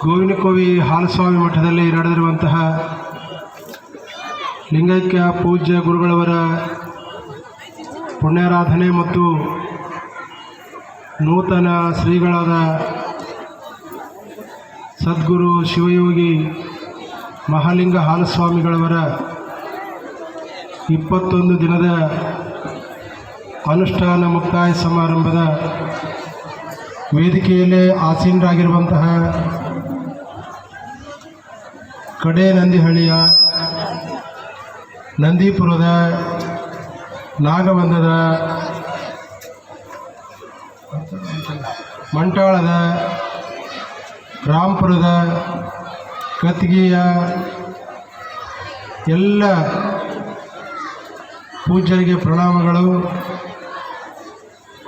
ಗೋವಿನಕೋವಿ ಹಾಲಸ್ವಾಮಿ ಮಠದಲ್ಲಿ ನಡೆದಿರುವಂತಹ ಲಿಂಗೈಕ್ಯ ಪೂಜ್ಯ ಗುರುಗಳವರ ಪುಣ್ಯಾರಾಧನೆ ಮತ್ತು ನೂತನ ಶ್ರೀಗಳಾದ ಸದ್ಗುರು ಶಿವಯೋಗಿ ಮಹಾಲಿಂಗ ಹಾಲಸ್ವಾಮಿಗಳವರ 21 ದಿನದ ಅನುಷ್ಠಾನ ಮುಕ್ತಾಯ ಸಮಾರಂಭದ ವೇದಿಕೆಯಲ್ಲೇ ಆಸೀನರಾಗಿರುವಂತಹ ಕಡೇನಂದಿಹಳ್ಳಿಯ ನಂದೀಪುರದ ನಾಗವಂದದ ಮಂಟಾಳದ ರಾಂಪುರದ ಕತ್ಗಿಯ ಎಲ್ಲ ಪೂಜ್ಯರಿಗೆ ಪ್ರಣಾಮಗಳು.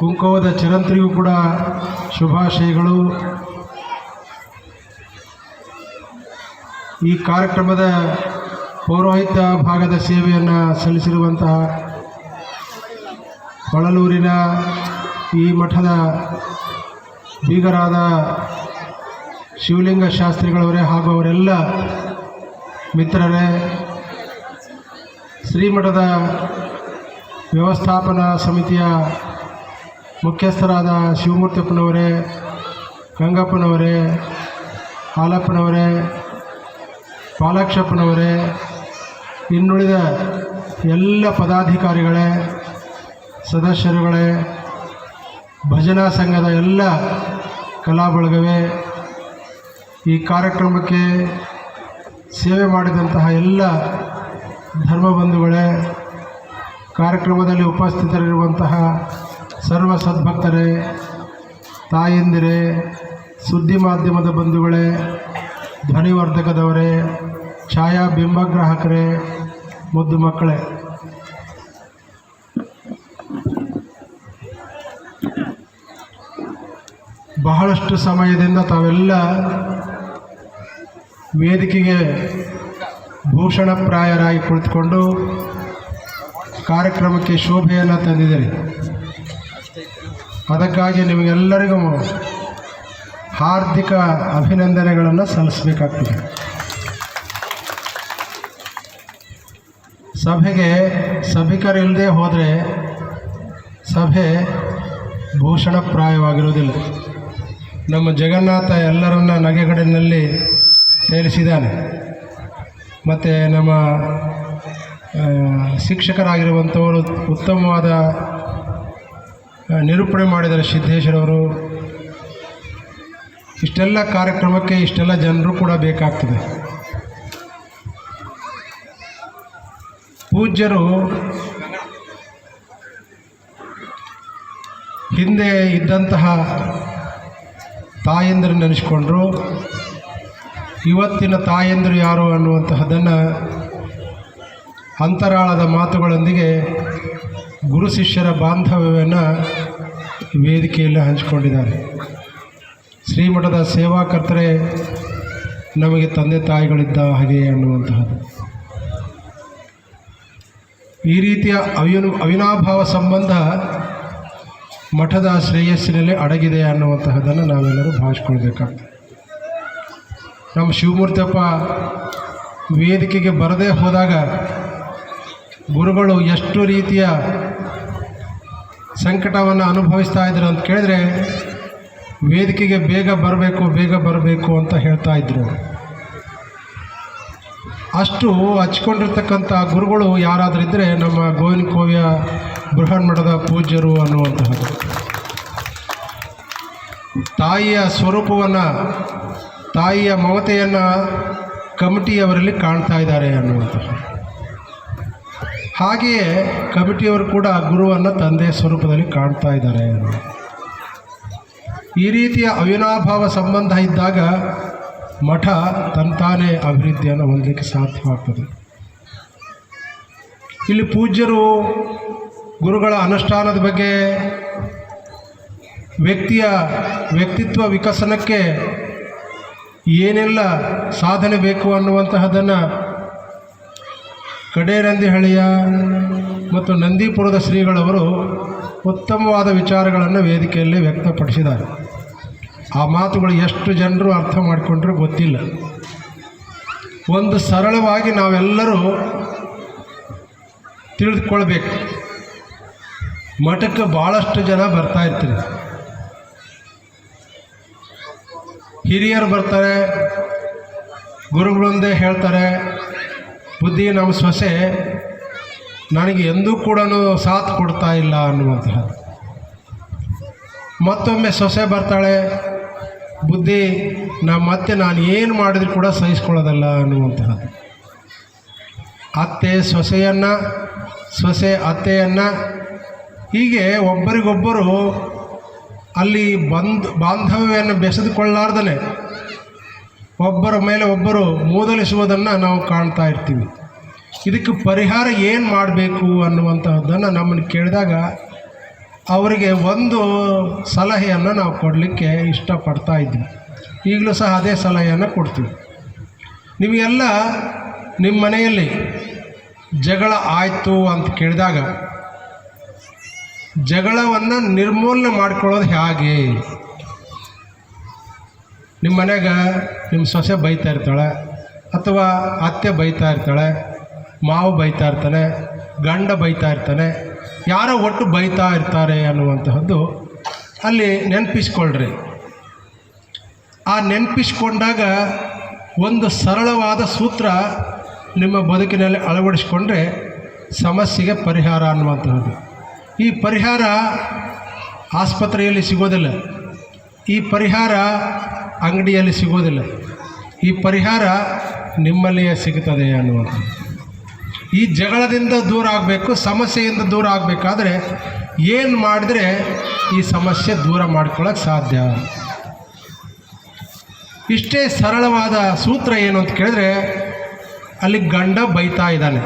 ಕುಂಕುಮದ ಚಿರಂತ್ರಿಗೂ ಕೂಡ ಶುಭಾಶಯಗಳು. ಈ ಕಾರ್ಯಕ್ರಮದ ಪೌರೋಹಿತ್ಯ ಭಾಗದ ಸೇವೆಯನ್ನು ಸಲ್ಲಿಸಿರುವಂತಹ ಹೊಳಲೂರಿನ ಈ ಮಠದ ಬೀಗರಾದ ಶಿವಲಿಂಗ ಶಾಸ್ತ್ರಿಗಳವರೇ ಹಾಗೂ ಅವರೆಲ್ಲ ಮಿತ್ರರೇ, ಶ್ರೀಮಠದ ವ್ಯವಸ್ಥಾಪನಾ ಸಮಿತಿಯ ಮುಖ್ಯಸ್ಥರಾದ ಶಿವಮೂರ್ತಿಪ್ಪನವರೇ, ಗಂಗಪ್ಪನವರೇ, ಹಾಲಪ್ಪನವರೇ, ಪಾಲಾಕ್ಷಪ್ಪನವರೇ, ಇನ್ನುಳಿದ ಎಲ್ಲ ಪದಾಧಿಕಾರಿಗಳೇ, ಸದಸ್ಯರುಗಳೇ, ಭಜನಾ ಸಂಘದ ಎಲ್ಲ ಕಲಾ ಬಳಗವೇ, ಈ ಕಾರ್ಯಕ್ರಮಕ್ಕೆ ಸೇವೆ ಮಾಡಿದಂತಹ ಎಲ್ಲ ಧರ್ಮಬಂಧುಗಳೇ, ಕಾರ್ಯಕ್ರಮದಲ್ಲಿ ಉಪಸ್ಥಿತರಿರುವಂತಹ ಸರ್ವ ಸದ್ಭಕ್ತರೇ, ತಾಯಂದಿರೇ, ಸುದ್ದಿ ಮಾಧ್ಯಮದ ಬಂಧುಗಳೇ, ಧ್ವನಿವರ್ಧಕದವರೇ, ಛಾಯಾ ಬಿಂಬಗ್ರಾಹಕರೇ, ಮುದ್ದು ಮಕ್ಕಳೇ, ಬಹಳಷ್ಟು ಸಮಯದಿಂದ ತಾವೆಲ್ಲ ವೇದಿಕೆಗೆ ಭೂಷಣಪ್ರಾಯರಾಗಿ ಕುಳಿತುಕೊಂಡು ಕಾರ್ಯಕ್ರಮಕ್ಕೆ ಶೋಭೆಯನ್ನು ತಂದಿದ್ದೀರಿ. ಅದಕ್ಕಾಗಿ ನಿಮಗೆಲ್ಲರಿಗೂ ಹಾರ್ದಿಕ ಅಭಿನಂದನೆಗಳನ್ನು ಸಲ್ಲಿಸಬೇಕಾಗ್ತದೆ. ಸಭೆಗೆ ಸಭಿಕರಿಲ್ಲದೆ ಹೋದರೆ ಸಭೆ ಭೂಷಣಪ್ರಾಯವಾಗಿರುವುದಿಲ್ಲ. ನಮ್ಮ ಜಗನ್ನಾಥ ಎಲ್ಲರನ್ನ ನಗೆಗಡಲಿನಲ್ಲಿ ತೇಲಿಸಿದ್ದಾನೆ. ಮತ್ತು ನಮ್ಮ ಶಿಕ್ಷಕರಾಗಿರುವಂಥವರು ಉತ್ತಮವಾದ ನಿರೂಪಣೆ ಮಾಡಿದ್ದಾರೆ ಸಿದ್ದೇಶ್ವರವರು. ಇಷ್ಟೆಲ್ಲ ಕಾರ್ಯಕ್ರಮಕ್ಕೆ ಇಷ್ಟೆಲ್ಲ ಜನರು ಕೂಡ ಬೇಕಾಗ್ತದೆ. ಪೂಜ್ಯರು ಹಿಂದೆ ಇದ್ದಂತಹ ತಾಯಂದಿರು ನೆನೆಸ್ಕೊಂಡ್ರು. ಇವತ್ತಿನ ತಾಯಂದಿರು ಯಾರು ಅನ್ನುವಂತಹದ್ದನ್ನು ಅಂತರಾಳದ ಮಾತುಗಳೊಂದಿಗೆ ಗುರು ಶಿಷ್ಯರ ಬಾಂಧವ್ಯವನ್ನು ವೇದಿಕೆಯಲ್ಲಿ ಹಂಚಿಕೊಂಡಿದ್ದಾರೆ. ಶ್ರೀಮಠದ ಸೇವಾಕರ್ತರೇ ನಮಗೆ ತಂದೆ ತಾಯಿಗಳಿದ್ದ ಹಾಗೆ ಅನ್ನುವಂತಹದ್ದು. ಈ ರೀತಿಯ ಅವಿನಾಭಾವ ಸಂಬಂಧ ಮಠದ ಶ್ರೇಯಸ್ಸಿನಲ್ಲಿ ಅಡಗಿದೆ ಅನ್ನುವಂತಹದ್ದನ್ನು ನಾವೆಲ್ಲರೂ ಭಾವಿಸ್ಕೊಳ್ಬೇಕಾಗ್ತದೆ. ನಮ್ಮ ಶಿವಮೂರ್ತಿಯಪ್ಪ ವೇದಿಕೆಗೆ ಬರದೇ ಹೋದಾಗ ಗುರುಗಳು ಎಷ್ಟು ರೀತಿಯ ಸಂಕಟವನ್ನು ಅನುಭವಿಸ್ತಾ ಇದ್ರು ಅಂತ ಕೇಳಿದ್ರೆ, ವೇದಿಕೆಗೆ ಬೇಗ ಬರಬೇಕು ಅಂತ ಹೇಳ್ತಾ ಇದ್ರು. ಅಷ್ಟು ಹಚ್ಕೊಂಡಿರ್ತಕ್ಕಂಥ ಗುರುಗಳು ಯಾರಾದರೂ ಇದ್ದರೆ ನಮ್ಮ ಗೋವಿನಕೋವಿಯ ಬೃಹನ್ಮಠದ ಪೂಜ್ಯರು ಅನ್ನುವಂತಹದ್ದು. ತಾಯಿಯ ಸ್ವರೂಪವನ್ನು, ತಾಯಿಯ ಮಮತೆಯನ್ನು ಕಮಿಟಿಯವರಲ್ಲಿ ಕಾಣ್ತಾ ಇದ್ದಾರೆ ಅನ್ನುವಂಥದ್ದು. ಹಾಗೆಯೇ ಕಮಿಟಿಯವರು ಕೂಡ ಗುರುವನ್ನು ತಂದೆಯ ಸ್ವರೂಪದಲ್ಲಿ ಕಾಣ್ತಾ ಇದ್ದಾರೆ. ಈ ರೀತಿಯ ಅವಿನಾಭಾವ ಸಂಬಂಧ ಇದ್ದಾಗ ಮಠ ತಂತಾನೇ ಅಭಿವೃದ್ಧಿಯನ್ನು ಹೊಂದಲಿಕ್ಕೆ ಸಾಧ್ಯವಾಗ್ತದೆ. ಇಲ್ಲಿ ಪೂಜ್ಯರು ಗುರುಗಳ ಅನುಷ್ಠಾನದ ಬಗ್ಗೆ, ವ್ಯಕ್ತಿತ್ವ ವಿಕಸನಕ್ಕೆ ಏನೆಲ್ಲ ಸಾಧನೆ ಬೇಕು ಅನ್ನುವಂತಹದ್ದನ್ನು ಕಡೇನಂದಿಹಳ್ಳಿಯ ಮತ್ತು ನಂದೀಪುರದ ಶ್ರೀಗಳವರು ಉತ್ತಮವಾದ ವಿಚಾರಗಳನ್ನು ವೇದಿಕೆಯಲ್ಲಿ ವ್ಯಕ್ತಪಡಿಸಿದ್ದಾರೆ. ಆ ಮಾತುಗಳು ಎಷ್ಟು ಜನರು ಅರ್ಥ ಮಾಡಿಕೊಂಡ್ರೆ ಗೊತ್ತಿಲ್ಲ. ಒಂದು ಸರಳವಾಗಿ ನಾವೆಲ್ಲರೂ ತಿಳಿದುಕೊಳ್ಬೇಕು. ಮಠಕ್ಕೆ ಭಾಳಷ್ಟು ಜನ ಬರ್ತಾ ಇರ್ತೀರಿ. ಹಿರಿಯರು ಬರ್ತಾರೆ, ಗುರುಗಳೊಂದೇ ಹೇಳ್ತಾರೆ, ಬುದ್ಧಿ ನಮ್ಮ ಸೊಸೆ ನನಗೆ ಎಂದೂ ಕೂಡ ಸಾಥ್ ಕೊಡ್ತಾ ಇಲ್ಲ ಅನ್ನುವಂತಹ. ಮತ್ತೊಮ್ಮೆ ಸೊಸೆ ಬರ್ತಾಳೆ, ಬುದ್ಧಿ ಮತ್ತೆ ನಾನು ಏನು ಮಾಡಿದ್ರು ಕೂಡ ಸಹಿಸ್ಕೊಳ್ಳೋದಲ್ಲ ಅನ್ನುವಂತಹದ್ದು. ಅತ್ತೆ ಸೊಸೆಯನ್ನು, ಸೊಸೆ ಅತ್ತೆಯನ್ನು, ಹೀಗೆ ಒಬ್ಬರಿಗೊಬ್ಬರು ಅಲ್ಲಿ ಬಾಂಧವ್ಯವನ್ನು ಬೆಸೆದುಕೊಳ್ಳಾರ್ದೇ ಒಬ್ಬರ ಮೇಲೆ ಒಬ್ಬರು ಮೂದಲಿಸುವುದನ್ನು ನಾವು ಕಾಣ್ತಾ ಇರ್ತೀವಿ. ಇದಕ್ಕೆ ಪರಿಹಾರ ಏನು ಮಾಡಬೇಕು ಅನ್ನುವಂತಹದ್ದನ್ನು ನಮ್ಮನ್ನು ಕೇಳಿದಾಗ ಅವರಿಗೆ ಒಂದು ಸಲಹೆಯನ್ನು ನಾವು ಕೊಡಲಿಕ್ಕೆ ಇಷ್ಟಪಡ್ತಾ ಇದ್ವಿ. ಈಗಲೂ ಸಹ ಅದೇ ಸಲಹೆಯನ್ನು ಕೊಡ್ತೀವಿ. ನಿಮಗೆಲ್ಲ ನಿಮ್ಮ ಮನೆಯಲ್ಲಿ ಜಗಳ ಆಯಿತು ಅಂತ ಕೇಳಿದಾಗ ಜಗಳವನ್ನು ನಿರ್ಮೂಲನೆ ಮಾಡ್ಕೊಳ್ಳೋದು ಹೇಗೆ? ನಿಮ್ಮ ಮನೆಗೆ ನಿಮ್ಮ ಸೊಸೆ ಬೈತಾ ಇರ್ತಾಳೆ, ಅಥವಾ ಅತ್ತೆ ಬೈತಾ ಇರ್ತಾಳೆ, ಮಾವು ಬೈತಾ ಇರ್ತಾನೆ, ಗಂಡ ಬೈತಾ ಇರ್ತಾನೆ, ಯಾರೋ ಒಟ್ಟು ಬೈತಾ ಇರ್ತಾರೆ ಅನ್ನುವಂತಹದ್ದು ಅಲ್ಲಿ ನೆನಪಿಸ್ಕೊಳ್ರಿ. ಆ ನೆನಪಿಸ್ಕೊಂಡಾಗ ಒಂದು ಸರಳವಾದ ಸೂತ್ರ ನಿಮ್ಮ ಬದುಕಿನಲ್ಲಿ ಅಳವಡಿಸ್ಕೊಂಡ್ರೆ ಸಮಸ್ಯೆಗೆ ಪರಿಹಾರ ಅನ್ನುವಂತಹದ್ದು. ಈ ಪರಿಹಾರ ಆಸ್ಪತ್ರೆಯಲ್ಲಿ ಸಿಗೋದಿಲ್ಲ, ಈ ಪರಿಹಾರ ಅಂಗಡಿಯಲ್ಲಿ ಸಿಗೋದಿಲ್ಲ, ಈ ಪರಿಹಾರ ನಿಮ್ಮಲ್ಲಿಯೇ ಸಿಗುತ್ತದೆ ಅನ್ನುವಂಥದ್ದು. ಈ ಜಗಳದಿಂದ ದೂರ ಆಗಬೇಕು, ಸಮಸ್ಯೆಯಿಂದ ದೂರ ಆಗಬೇಕಾದ್ರೆ ಏನು ಮಾಡಿದ್ರೆ ಈ ಸಮಸ್ಯೆ ದೂರ ಮಾಡ್ಕೊಳ್ಳೋಕ್ಕೆ ಸಾಧ್ಯ? ಇಷ್ಟೇ ಸರಳವಾದ ಸೂತ್ರ ಏನು ಅಂತ ಕೇಳಿದ್ರೆ, ಅಲ್ಲಿ ಗಂಡ ಬೈತಾ ಇದ್ದಾನೆ.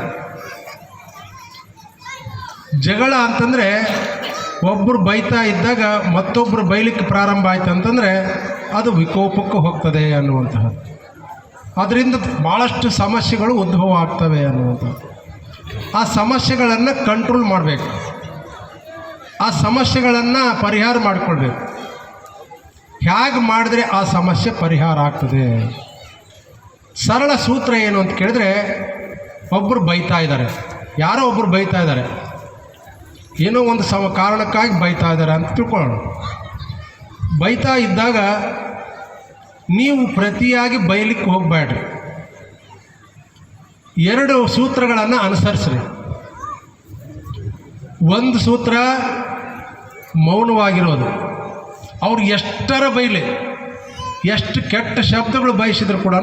ಜಗಳ ಅಂತಂದರೆ ಒಬ್ಬರು ಬೈತಾ ಇದ್ದಾಗ ಮತ್ತೊಬ್ಬರು ಬೈಲಿಕ್ಕೆ ಪ್ರಾರಂಭ ಆಯ್ತು ಅಂತಂದರೆ ಅದು ವಿಕೋಪಕ್ಕೆ ಹೋಗ್ತದೆ ಅನ್ನುವಂತಹದ್ದು. ಅದರಿಂದ ಭಾಳಷ್ಟು ಸಮಸ್ಯೆಗಳು ಉದ್ಭವ ಆಗ್ತವೆ ಅನ್ನುವಂಥದ್ದು. ಆ ಸಮಸ್ಯೆಗಳನ್ನು ಕಂಟ್ರೋಲ್ ಮಾಡಬೇಕು, ಆ ಸಮಸ್ಯೆಗಳನ್ನು ಪರಿಹಾರ ಮಾಡಿಕೊಳ್ಬೇಕು. ಹೇಗೆ ಮಾಡಿದ್ರೆ ಆ ಸಮಸ್ಯೆ ಪರಿಹಾರ ಆಗ್ತದೆ? ಸರಳ ಸೂತ್ರ ಏನು ಅಂತ ಕೇಳಿದ್ರೆ, ಒಬ್ಬರು ಬೈತಾ ಇದ್ದಾರೆ, ಯಾರೋ ಒಬ್ಬರು ಬೈತಾ ಇದ್ದಾರೆ, ಏನೋ ಒಂದು ಕಾರಣಕ್ಕಾಗಿ ಬೈತಾ ಇದ್ದಾರೆ ಅಂತ ತಿಳ್ಕೊಳ್ಳೋಣ. ಬೈತಾ ಇದ್ದಾಗ ನೀವು ಪ್ರತಿಯಾಗಿ ಬೈಲಿಕ್ಕೆ ಹೋಗಬೇಡ್ರಿ. ಎರಡು ಸೂತ್ರಗಳನ್ನು ಅನುಸರಿಸ್ರಿ. ಒಂದು ಸೂತ್ರ ಮೌನವಾಗಿರೋದು. ಅವ್ರು ಎಷ್ಟರ ಬೈಲಿ, ಎಷ್ಟು ಕೆಟ್ಟ ಶಬ್ದಗಳು ಬಯಸಿದ್ರು ಕೂಡ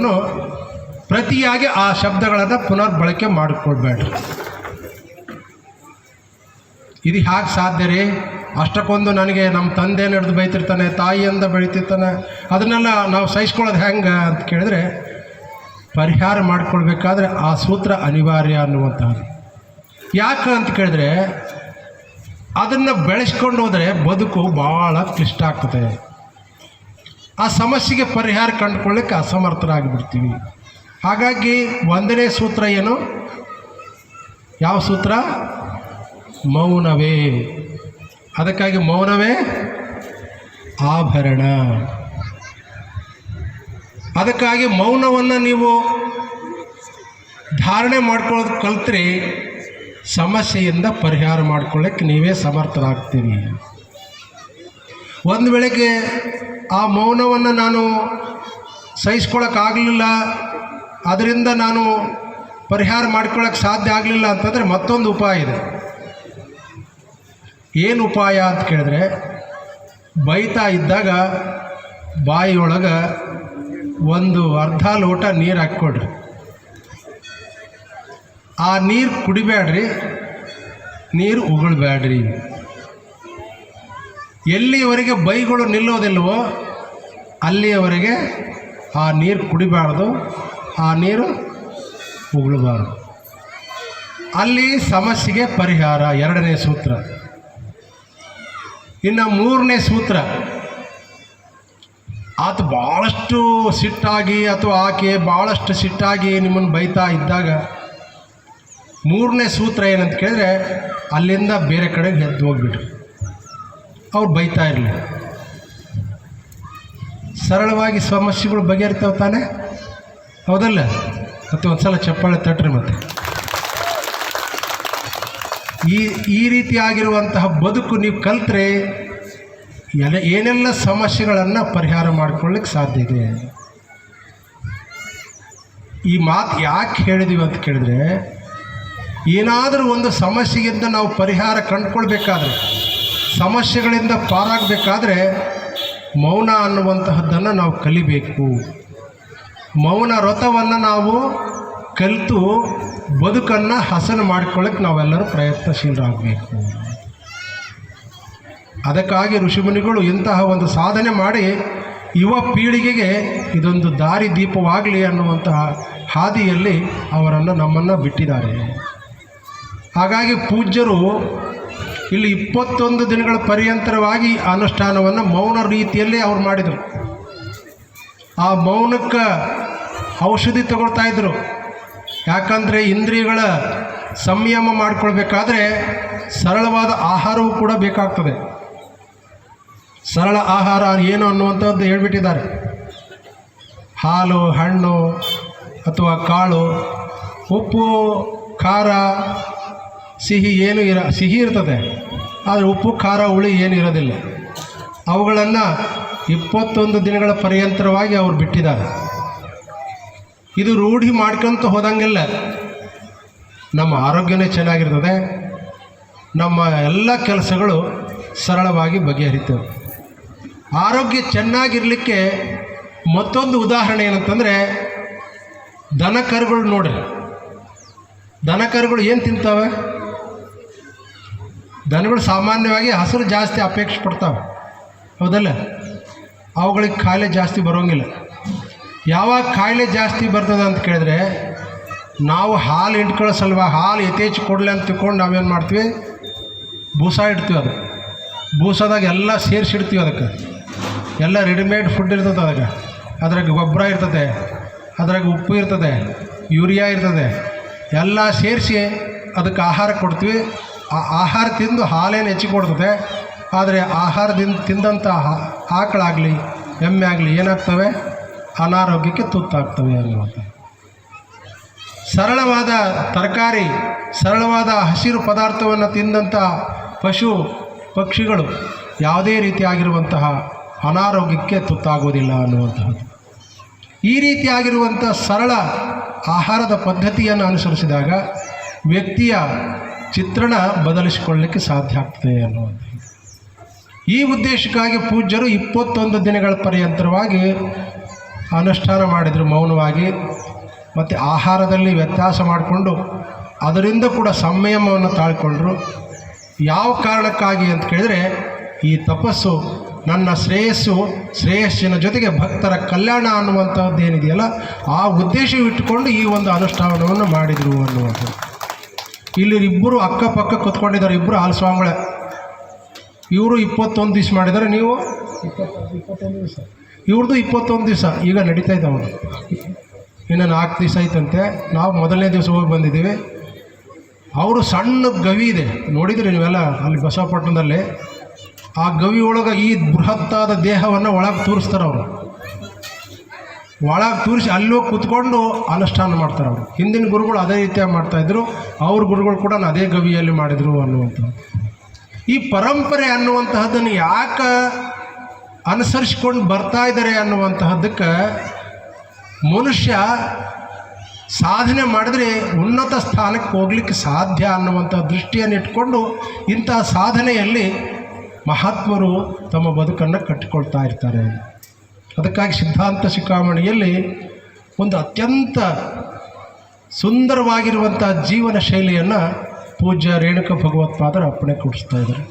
ಪ್ರತಿಯಾಗಿ ಆ ಶಬ್ದಗಳನ್ನು ಪುನರ್ ಬಳಕೆ ಮಾಡಿಕೊಳ್ಬೇಡ್ರಿ. ಇದು ಹೇಗೆ ಸಾಧ್ಯ ರೀ? ಅಷ್ಟಕ್ಕೊಂದು ನನಗೆ ನಮ್ಮ ತಂದೆ ನಡೆದು ಬೈತಿರ್ತಾನೆ, ತಾಯಿಯಿಂದ ಬೆಳೀತಿರ್ತಾನೆ, ಅದನ್ನೆಲ್ಲ ನಾವು ಸಹಿಸ್ಕೊಳ್ಳೋದು ಹೆಂಗೆ ಅಂತ ಕೇಳಿದ್ರೆ, ಪರಿಹಾರ ಮಾಡಿಕೊಳ್ಬೇಕಾದ್ರೆ ಆ ಸೂತ್ರ ಅನಿವಾರ್ಯ ಅನ್ನುವಂಥದ್ದು. ಯಾಕೆ ಅಂತ ಕೇಳಿದ್ರೆ, ಅದನ್ನು ಬೆಳೆಸ್ಕೊಂಡು ಹೋದರೆ ಬದುಕು ಭಾಳ ಕ್ಲಿಷ್ಟ ಆಗ್ತದೆ. ಆ ಸಮಸ್ಯೆಗೆ ಪರಿಹಾರ ಕಂಡುಕೊಳ್ಳಿಕ್ಕೆ ಅಸಮರ್ಥರಾಗಿಬಿಡ್ತೀವಿ. ಹಾಗಾಗಿ ಒಂದನೇ ಸೂತ್ರ ಏನು? ಯಾವ ಸೂತ್ರ? ಮೌನವೇ. ಅದಕ್ಕಾಗಿ ಮೌನವೇ ಆಭರಣ. ಅದಕ್ಕಾಗಿ ಮೌನವನ್ನು ನೀವು ಧಾರಣೆ ಮಾಡ್ಕೊಳ್ಳೋದು ಕಲ್ತ್ರೆ ಸಮಸ್ಯೆಯಿಂದ ಪರಿಹಾರ ಮಾಡ್ಕೊಳ್ಳೋಕ್ಕೆ ನೀವೇ ಸಮರ್ಥರಾಗ್ತೀರಿ. ಒಂದು ವೇಳೆಗೆ ಆ ಮೌನವನ್ನು ನಾನು ಸಹಿಸ್ಕೊಳ್ಳೋಕ್ಕಾಗಲಿಲ್ಲ, ಅದರಿಂದ ನಾನು ಪರಿಹಾರ ಮಾಡ್ಕೊಳ್ಳೋಕ್ಕೆ ಸಾಧ್ಯ ಆಗಲಿಲ್ಲ ಅಂತಂದರೆ ಮತ್ತೊಂದು ಉಪಾಯ ಇದೆ. ಏನು ಉಪಾಯ ಅಂತ ಕೇಳಿದ್ರೆ, ಬೈತಾ ಇದ್ದಾಗ ಬಾಯಿಯೊಳಗೆ ಒಂದು ಅರ್ಧ ಲೋಟ ನೀರು ಹಾಕ್ಕೊಡ್ರಿ. ಆ ನೀರು ಕುಡಿಬೇಡ್ರಿ, ನೀರು ಉಗುಳಬೇಡ್ರಿ. ಎಲ್ಲಿಯವರೆಗೆ ಬೈಗಳು ನಿಲ್ಲೋದಿಲ್ವೋ ಅಲ್ಲಿಯವರೆಗೆ ಆ ನೀರು ಕುಡಿಬಾರ್ದು, ಆ ನೀರು ಉಗುಳಬಾರ್ದು. ಅಲ್ಲಿ ಸಮಸ್ಯೆಗೆ ಪರಿಹಾರ. ಎರಡನೇ ಸೂತ್ರ. ಇನ್ನು ಮೂರನೇ ಸೂತ್ರ, ಆತ ಭಾಳಷ್ಟು ಸಿಟ್ಟಾಗಿ ಅಥವಾ ಆಕೆ ಭಾಳಷ್ಟು ಸಿಟ್ಟಾಗಿ ನಿಮ್ಮನ್ನು ಬೈತಾ ಇದ್ದಾಗ ಮೂರನೇ ಸೂತ್ರ ಏನಂತ ಕೇಳಿದ್ರೆ, ಅಲ್ಲಿಂದ ಬೇರೆ ಕಡೆಗೆ ಎದ್ದು ಹೋಗ್ಬಿಡ್ರಿ. ಅವ್ರು ಬೈತಾ ಇರಲಿ. ಸರಳವಾಗಿ ಸಮಸ್ಯೆಗಳು ಬಗೆಹರಿತಾವೆ ತಾನೆ, ಹೌದಲ್ಲ? ಮತ್ತು ಒಂದು ಸಲ ಚಪ್ಪಾಳೆ ತಟ್ರಿ. ಮತ್ತು ಈ ರೀತಿಯಾಗಿರುವಂತಹ ಬದುಕು ನೀವು ಕಲ್ತ್ರೆ ಏನೆಲ್ಲ ಸಮಸ್ಯೆಗಳನ್ನು ಪರಿಹಾರ ಮಾಡಿಕೊಳ್ಳಿಕ್ಕೆ ಸಾಧ್ಯ ಇದೆ. ಈ ಮಾತು ಯಾಕೆ ಹೇಳಿದೀವಿ ಅಂತ ಕೇಳಿದ್ರೆ, ಏನಾದರೂ ಒಂದು ಸಮಸ್ಯೆಗಿಂತ ನಾವು ಪರಿಹಾರ ಕಂಡುಕೊಳ್ಬೇಕಾದ್ರೆ, ಸಮಸ್ಯೆಗಳಿಂದ ಪಾರಾಗಬೇಕಾದ್ರೆ ಮೌನ ಅನ್ನುವಂತಹದ್ದನ್ನು ನಾವು ಕಲಿಬೇಕು. ಮೌನ ವ್ರತವನ್ನು ನಾವು ಕಲಿತು ಬದುಕನ್ನು ಹಸನು ಮಾಡಿಕೊಳ್ಳಕ್ಕೆ ನಾವೆಲ್ಲರೂ ಪ್ರಯತ್ನಶೀಲರಾಗಬೇಕು. ಅದಕ್ಕಾಗಿ ಋಷಿಮುನಿಗಳು ಇಂತಹ ಒಂದು ಸಾಧನೆ ಮಾಡಿ ಯುವ ಪೀಳಿಗೆಗೆ ಇದೊಂದು ದಾರಿ ದೀಪವಾಗಲಿ ಅನ್ನುವಂತಹ ಹಾದಿಯಲ್ಲಿ ಅವರನ್ನು ನಮ್ಮನ್ನು ಬಿಟ್ಟಿದ್ದಾರೆ. ಹಾಗಾಗಿ ಪೂಜ್ಯರು ಇಲ್ಲಿ 21 ದಿನಗಳ ಪರ್ಯಂತರವಾಗಿ ಅನುಷ್ಠಾನವನ್ನು ಮೌನ ರೀತಿಯಲ್ಲಿ ಅವ್ರು ಮಾಡಿದರು. ಆ ಮೌನಕ್ಕೆ ಔಷಧಿ ತಗೊಳ್ತಾ ಇದ್ದರು. ಯಾಕಂದರೆ ಇಂದ್ರಿಯಗಳ ಸಂಯಮ ಮಾಡಿಕೊಳ್ಬೇಕಾದ್ರೆ ಸರಳವಾದ ಆಹಾರವೂ ಕೂಡ ಬೇಕಾಗ್ತದೆ. ಸರಳ ಆಹಾರ ಏನು ಅನ್ನುವಂಥದ್ದು ಹೇಳ್ಬಿಟ್ಟಿದ್ದಾರೆ. ಹಾಲು, ಹಣ್ಣು ಅಥವಾ ಕಾಳು, ಉಪ್ಪು, ಖಾರ, ಸಿಹಿ ಸಿಹಿ ಇರ್ತದೆ, ಆದರೆ ಉಪ್ಪು, ಖಾರ, ಹುಳಿ ಏನು ಇರೋದಿಲ್ಲ. ಅವುಗಳನ್ನು 21 ದಿನಗಳ ಪರ್ಯಂತರವಾಗಿ ಅವರು ಬಿಟ್ಟಿದ್ದಾರೆ. ಇದು ರೂಢಿ ಮಾಡ್ಕೊಂತ ಹೋದಂಗೆಲ್ಲ ನಮ್ಮ ಆರೋಗ್ಯನೇ ಚೆನ್ನಾಗಿರ್ತದೆ, ನಮ್ಮ ಎಲ್ಲ ಕೆಲಸಗಳು ಸರಳವಾಗಿ ಬಗೆಹರಿತವೆ. ಆರೋಗ್ಯ ಚೆನ್ನಾಗಿರಲಿಕ್ಕೆ ಮತ್ತೊಂದು ಉದಾಹರಣೆ ಏನಂತಂದರೆ, ದನ ಕರುಗಳು ನೋಡ್ರಿ. ದನ ಕರುಗಳು ಏನು ತಿಂತಾವೆ? ದನಗಳು ಸಾಮಾನ್ಯವಾಗಿ ಹಸಿರು ಜಾಸ್ತಿ ಅಪೇಕ್ಷೆ ಪಡ್ತಾವೆ, ಹೌದಲ್ಲ? ಅವುಗಳಿಗೆ ಕಾಯಿಲೆ ಜಾಸ್ತಿ ಬರೋಂಗಿಲ್ಲ. ಯಾವಾಗ ಕಾಯಿಲೆ ಜಾಸ್ತಿ ಬರ್ತದೆ ಅಂತ ಕೇಳಿದ್ರೆ, ನಾವು ಹಾಲು ಹಿಂಡ್ಕೊಳ್ಳೋ ಸಲುವಾಗಿ ಹಾಲು ಯಥೇಚ್ಛ ಕೊಡಲಿ ಅಂತ ತಿಳ್ಕೊಂಡು ನಾವೇನು ಮಾಡ್ತೀವಿ, ಬೂಸ ಇಡ್ತೀವಿ. ಅದು ಬೂಸದಾಗ ಎಲ್ಲ ಸೇರಿಸಿಡ್ತೀವಿ. ಅದಕ್ಕೆ ಎಲ್ಲ ರೆಡಿಮೇಡ್ ಫುಡ್ ಇರ್ತದೆ. ಅದಕ್ಕೆ ಅದ್ರಾಗ ಗೊಬ್ಬರ ಇರ್ತದೆ, ಅದ್ರಾಗ ಉಪ್ಪು ಇರ್ತದೆ, ಯೂರಿಯಾ ಇರ್ತದೆ, ಎಲ್ಲ ಸೇರಿಸಿ ಅದಕ್ಕೆ ಆಹಾರ ಕೊಡ್ತೀವಿ. ಆ ಆಹಾರ ತಿಂದು ಹಾಲೇನು ಹೆಚ್ಚಿಗೆ ಕೊಡ್ತದೆ, ಆದರೆ ಆಹಾರದಿಂದ ತಿಂದಂಥ ಆಕಳಾಗಲಿ ಎಮ್ಮೆ ಆಗಲಿ ಏನಾಗ್ತವೆ, ಅನಾರೋಗ್ಯಕ್ಕೆ ತುತ್ತಾಗ್ತವೆ ಅನ್ನುವಂಥ. ಸರಳವಾದ ತರಕಾರಿ, ಸರಳವಾದ ಹಸಿರು ಪದಾರ್ಥವನ್ನು ತಿಂದಂಥ ಪಶು ಪಕ್ಷಿಗಳು ಯಾವುದೇ ರೀತಿಯಾಗಿರುವಂತಹ ಅನಾರೋಗ್ಯಕ್ಕೆ ತುತ್ತಾಗೋದಿಲ್ಲ ಅನ್ನುವಂತಹದ್ದು. ಈ ರೀತಿಯಾಗಿರುವಂಥ ಸರಳ ಆಹಾರದ ಪದ್ಧತಿಯನ್ನು ಅನುಸರಿಸಿದಾಗ ವ್ಯಕ್ತಿಯ ಚಿತ್ರಣ ಬದಲಿಸಿಕೊಳ್ಳಲಿಕ್ಕೆ ಸಾಧ್ಯ ಆಗ್ತದೆ ಅನ್ನುವಂಥದ್ದು. ಈ ಉದ್ದೇಶಕ್ಕಾಗಿ ಪೂಜ್ಯರು 21 ದಿನಗಳ ಪರ್ಯಂತರವಾಗಿ ಅನುಷ್ಠಾನ ಮಾಡಿದರು ಮೌನವಾಗಿ. ಮತ್ತು ಆಹಾರದಲ್ಲಿ ವ್ಯತ್ಯಾಸ ಮಾಡಿಕೊಂಡು ಅದರಿಂದ ಕೂಡ ಸಂಯಮವನ್ನು ತಾಳ್ಕೊಂಡ್ರು. ಯಾವ ಕಾರಣಕ್ಕಾಗಿ ಅಂತ ಕೇಳಿದರೆ, ಈ ತಪಸ್ಸು ನನ್ನ ಶ್ರೇಯಸ್ಸಿನ ಜೊತೆಗೆ ಭಕ್ತರ ಕಲ್ಯಾಣ ಅನ್ನುವಂಥದ್ದು ಏನಿದೆಯಲ್ಲ, ಆ ಉದ್ದೇಶವಿಟ್ಟುಕೊಂಡು ಈ ಒಂದು ಅನುಷ್ಠಾನವನ್ನು ಮಾಡಿದರು ಅನ್ನುವಂಥದ್ದು. ಇಲ್ಲಿ ಇಬ್ಬರು ಅಕ್ಕಪಕ್ಕ ಕೂತ್ಕೊಂಡಿದ್ದಾರೆ, ಇಬ್ಬರು ಹಾಲಸ್ವಾಮಿಗಳೇ. ಇವರು 21 ದಿವಸ ಮಾಡಿದ್ದಾರೆ, ನೀವು 21 ದಿವಸ. ಇವ್ರದ್ದು 21 ದಿವಸ ಈಗ ನಡೀತಾ ಇದೆ. ಅವರು ಇನ್ನು 4 ದಿವಸ ಐತಂತೆ. ನಾವು ಮೊದಲನೇ ದಿವಸ ಹೋಗಿ ಬಂದಿದ್ದೀವಿ. ಅವರು ಸಣ್ಣ ಗವಿ ಇದೆ, ನೋಡಿದ್ರಿ ನೀವೆಲ್ಲ ಅಲ್ಲಿ ಬಸವಪಟ್ಟಣದಲ್ಲಿ. ಆ ಗವಿ ಒಳಗೆ ಈ ಬೃಹತ್ತಾದ ದೇಹವನ್ನು ಒಳಗೆ ತೋರಿಸ್ತಾರೆ. ಅವರು ಒಳಗೆ ತೋರಿಸಿ ಅಲ್ಲೋಗಿ ಕೂತ್ಕೊಂಡು ಅನುಷ್ಠಾನ ಮಾಡ್ತಾರೆ. ಅವರು ಹಿಂದಿನ ಗುರುಗಳು ಅದೇ ರೀತಿಯಾಗಿ ಮಾಡ್ತಾಯಿದ್ರು, ಅವ್ರ ಗುರುಗಳು ಕೂಡ ಅದೇ ಗವಿಯಲ್ಲಿ ಮಾಡಿದರು ಅನ್ನುವಂಥದ್ದು. ಈ ಪರಂಪರೆ ಅನ್ನುವಂತಹದ್ದನ್ನು ಯಾಕೆ ಅನುಸರಿಸ್ಕೊಂಡು ಬರ್ತಾ ಇದ್ದಾರೆ ಅನ್ನುವಂತಹದ್ದಕ್ಕೆ, ಮನುಷ್ಯ ಸಾಧನೆ ಮಾಡಿದ್ರೆ ಉನ್ನತ ಸ್ಥಾನಕ್ಕೆ ಹೋಗ್ಲಿಕ್ಕೆ ಸಾಧ್ಯ ಅನ್ನುವಂಥ ದೃಷ್ಟಿಯನ್ನು ಇಟ್ಕೊಂಡು ಇಂತಹ ಸಾಧನೆಯಲ್ಲಿ ಮಹಾತ್ಮರು ತಮ್ಮ ಬದುಕನ್ನು ಕಟ್ಟಿಕೊಳ್ತಾ ಇರ್ತಾರೆ. ಅದಕ್ಕಾಗಿ ಸಿದ್ಧಾಂತ ಶಿಖಾಮಣಿಯಲ್ಲಿ ಒಂದು ಅತ್ಯಂತ ಸುಂದರವಾಗಿರುವಂಥ ಜೀವನ ಶೈಲಿಯನ್ನು ಪೂಜ್ಯ ರೇಣುಕ ಭಗವತ್ಪಾದರು ಅಪ್ಪಣೆ ಕೊಡಿಸ್ತಾ ಇದ್ದಾರೆ.